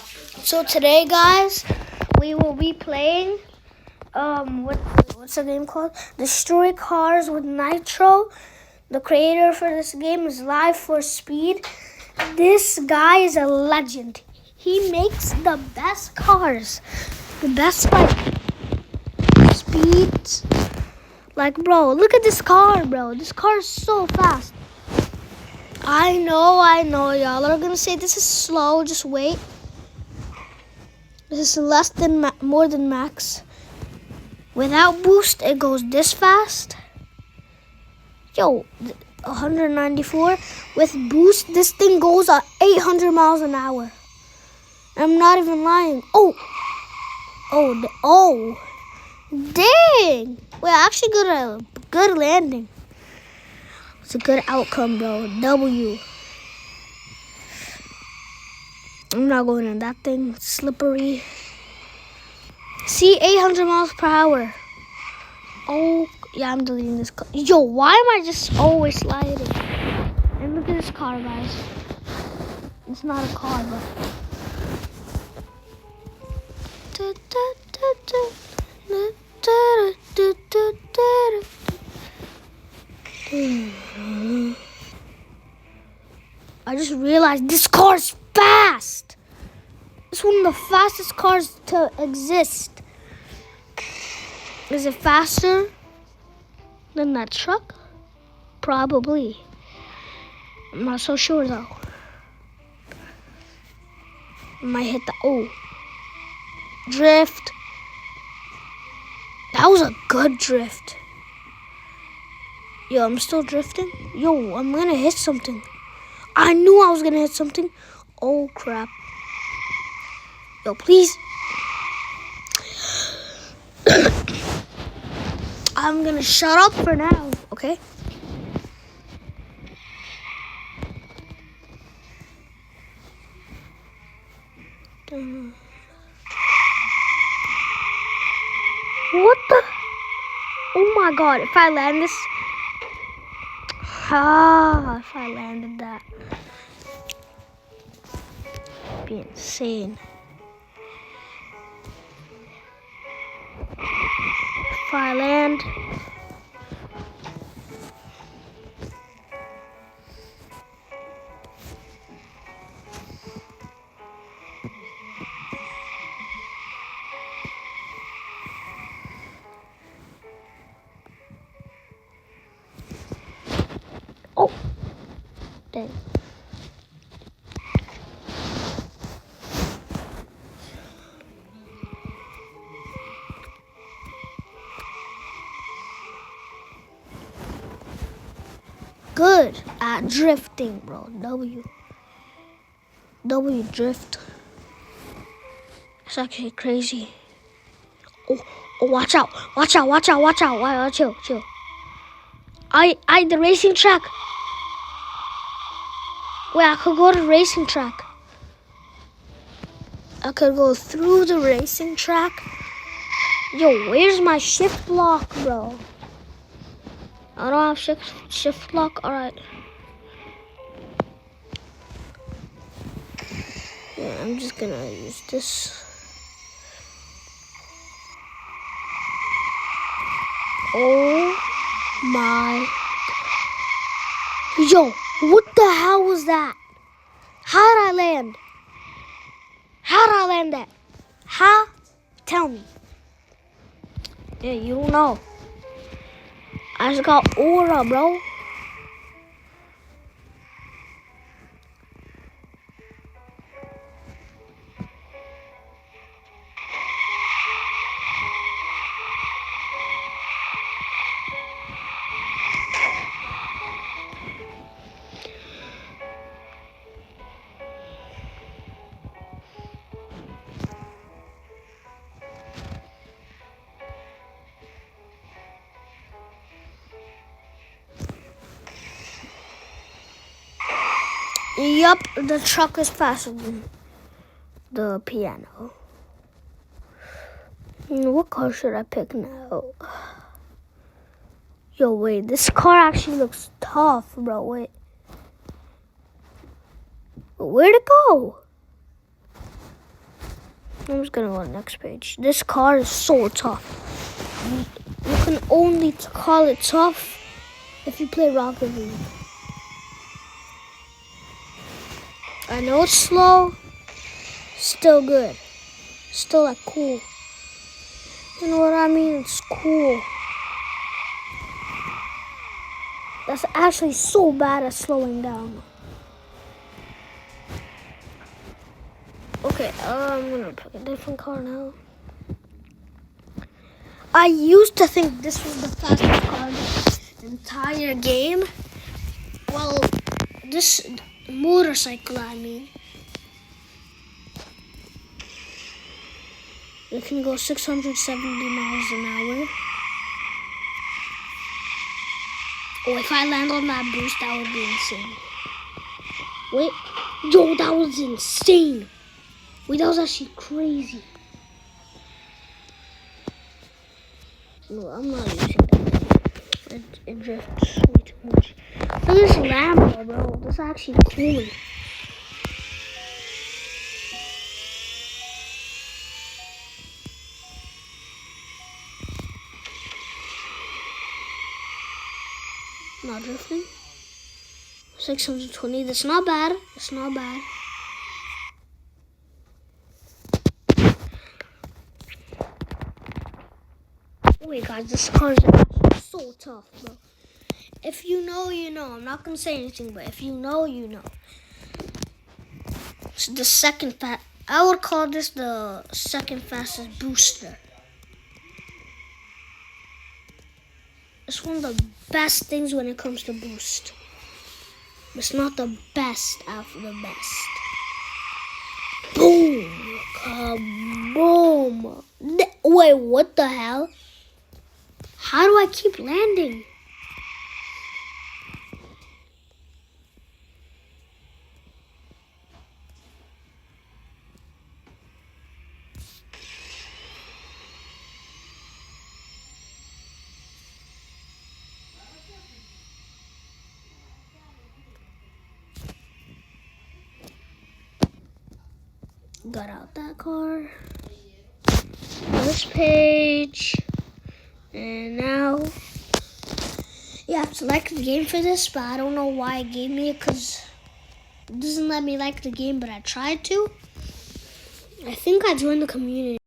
So today, guys, we will be playing what's the game called? Destroy Cars with Nitro. The creator for this game is Live for Speed. This guy is a legend. He makes the best cars, the best speeds. Like, bro, look at this car, bro. This car is so fast. I know, y'all are gonna say this is slow. Just wait. This is more than max. Without boost, it goes this fast. Yo, 194. With boost, this thing goes at 800 miles an hour. I'm not even lying. Oh, dang. We're actually good landing. It's a good outcome, bro. W. I'm not going in that thing. It's slippery. See, 800 miles per hour. Oh, yeah, I'm deleting this car. Yo, why am I just always sliding? And look at this car, guys. It's not a car, but... I just realized this car's fast. It's one of the fastest cars to exist. Is it faster than that truck? Probably. I'm not so sure though. I might hit the drift. That was a good drift. Yo, I'm still drifting. Yo, I'm gonna hit something. I knew I was gonna hit something. Oh crap. Yo, please. I'm gonna shut up for now, okay? What the? Oh my god, if I land this. If I landed that. It'd be insane. If I land. Oh, dang. Good at drifting, bro. W drift. It's actually crazy. Oh, watch out. Why, chill. The racing track. Wait, I could go to the racing track. I could go through the racing track. Yo, where's my shift lock, bro? I don't have shift lock. Alright. Yeah, I'm just gonna use this. Oh my. Yo, what the hell was that? How did I land? How did I land that? How? Tell me. Yeah, you don't know. I just got aura, bro. Yup, the truck is faster than the piano. What car should I pick now? Yo, wait, this car actually looks tough, bro. Wait. Where'd it go? I'm just gonna go to the next page. This car is so tough. You can only call it tough if you play Rocket League. I know it's slow, still good. Still like cool. You know what I mean? It's cool. That's actually so bad at slowing down. Okay, I'm gonna pick a different car now. I used to think this was the fastest car in the entire game. Well, this motorcycle, I mean. It can go 670 miles an hour. Oh, if I land on that boost, that would be insane. Wait, yo, that was insane. Wait, that was actually crazy. No, I'm not using that. It drifts way too much. Look at this Lambo, bro. This is actually cool. Not drifting. 620. That's not bad. It's not bad. Wait, guys, this car is actually so tough, bro. If you know, you know. I'm not gonna say anything, but if you know, you know. It's the second I would call this the second fastest booster. It's one of the best things when it comes to boost. It's not the best after the best. Boom! Kaboom! Wait, what the hell? How do I keep landing? Got out that car. This page. And now you have to like the game for this, but I don't know why it gave me it because it doesn't let me like the game, but I tried to. I think I joined the community.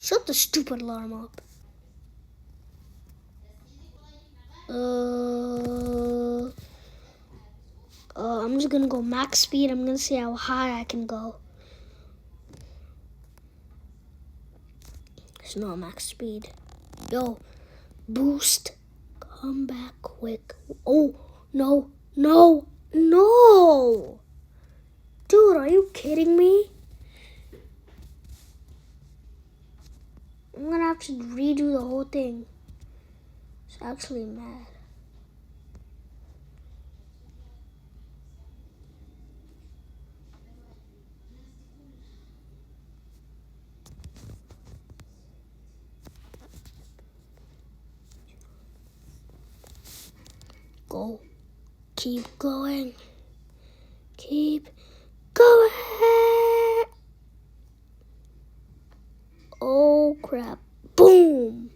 Shut the stupid alarm up. I'm just gonna go max speed. I'm gonna see how high I can go. It's not max speed. Yo, boost. Come back quick. Oh, no, no, no. Dude, are you kidding me? I'm gonna have to redo the whole thing. It's actually mad. Go. Keep going. Keep going. Oh crap. Boom.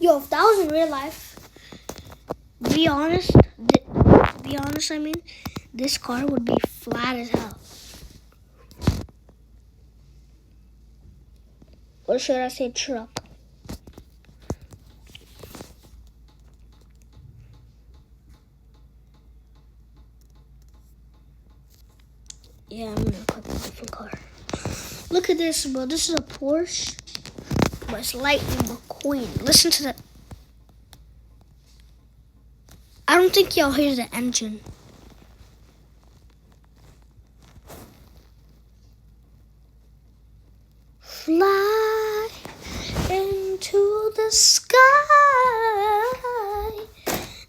Yo, if that was in real life, be honest, I mean, this car would be flat as hell. Or should I say truck? Yeah, I'm gonna cut a different car. Look at this, bro. This is a Porsche, but it's Lightning McQueen. Listen to that. I don't think y'all hear the engine. Fly into the sky.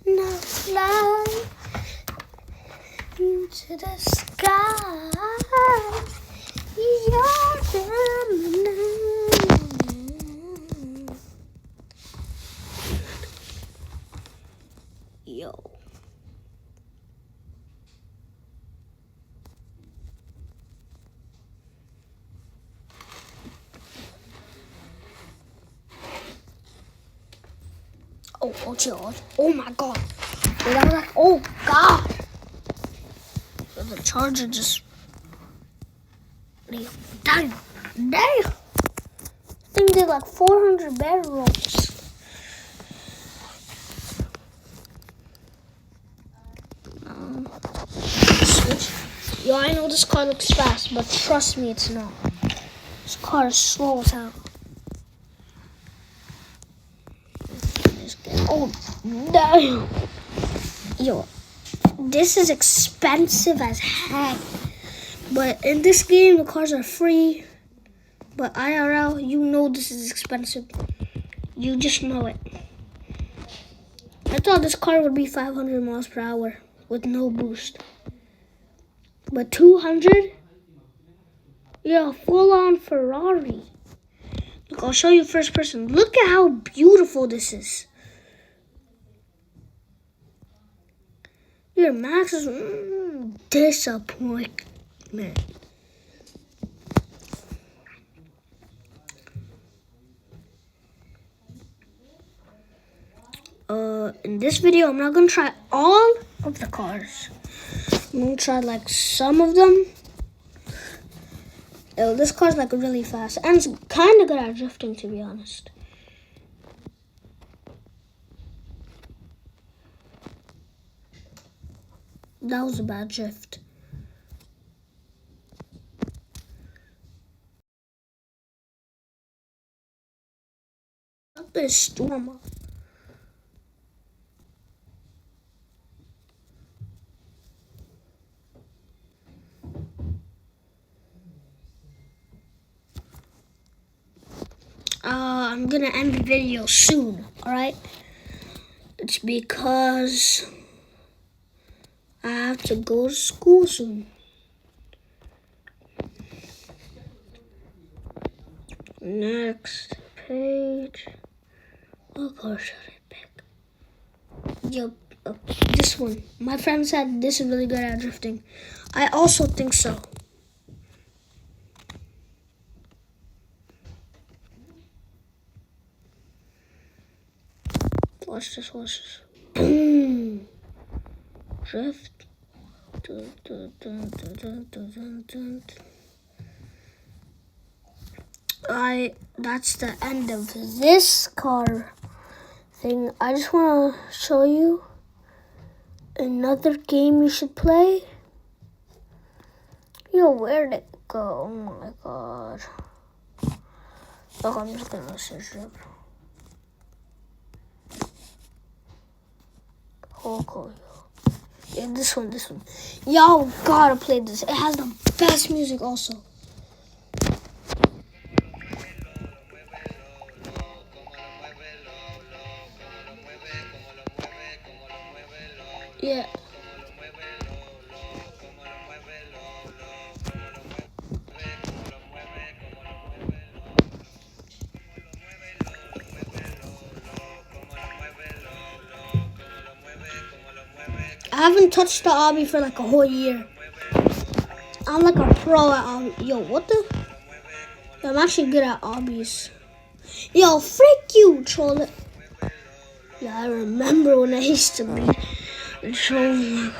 Now fly into the sky. Yo. Oh, chill. Oh my god. Wait, that was like, oh god. So the charger just. Damn. I think they like 400 barrels. Switch. Yo, I know this car looks fast, but trust me, it's not. This car is slow as hell. Oh, damn. Yo, this is expensive as heck. But in this game, the cars are free. But IRL, you know this is expensive. You just know it. I thought this car would be 500 miles per hour with no boost. But 200? Yeah, full-on Ferrari. Look, I'll show you first person. Look at how beautiful this is. Your Max is disappointment. In this video, I'm not gonna try all of the cars. I'm gonna try like some of them. Oh, this car's like really fast and it's kind of good at drifting, to be honest. That was a bad drift. This storm. I'm gonna end the video soon, alright? It's because I have to go to school soon. Next page. What car should I pick? Yup, this one. My friend said this is really good at drifting. I also think so. Watch this. Boom. Drift. That's the end of this car thing. I just want to show you another game you should play. Yo, where'd it go? Oh my god. Look, I'm just gonna search it. Oh, yeah, this one. Y'all gotta play this. It has the best music also. Yeah. I haven't touched the obby for like a whole year. I'm like a pro at obby. Yo, what the? Yo, I'm actually good at obbies. Yo, freak you, troll it. Yeah, I remember when I used to be a troll.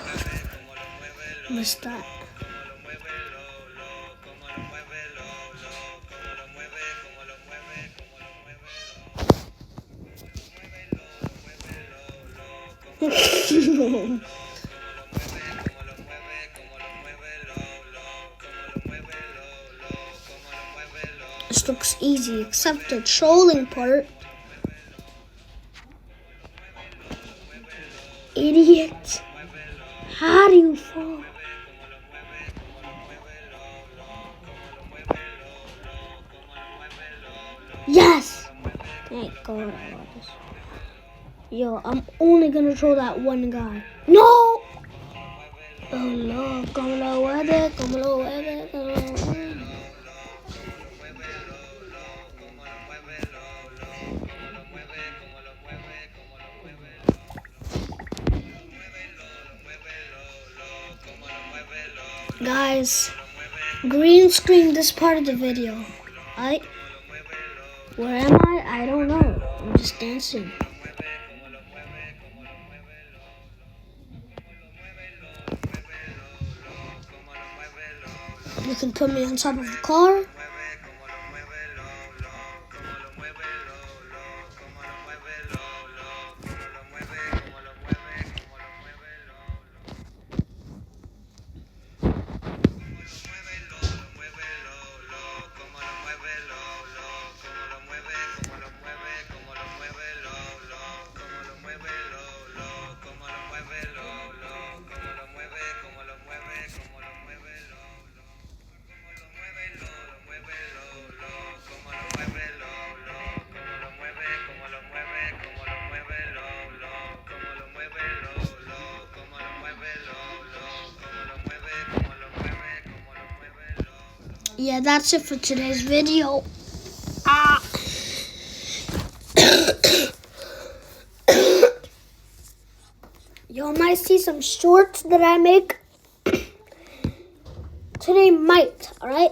Missed that. This looks easy, except the trolling part. Idiot. How do you fall? Yes! Thank God I got this. Yo, I'm only gonna troll that one guy. No! Oh no, como lo mueve, como lo mueve, como lo mueve. Guys, green screen this part of the video. Where am I? I don't know. I'm just dancing. You can put me on top of a car. Yeah, that's it for today's video. You might see some shorts that I make today, alright?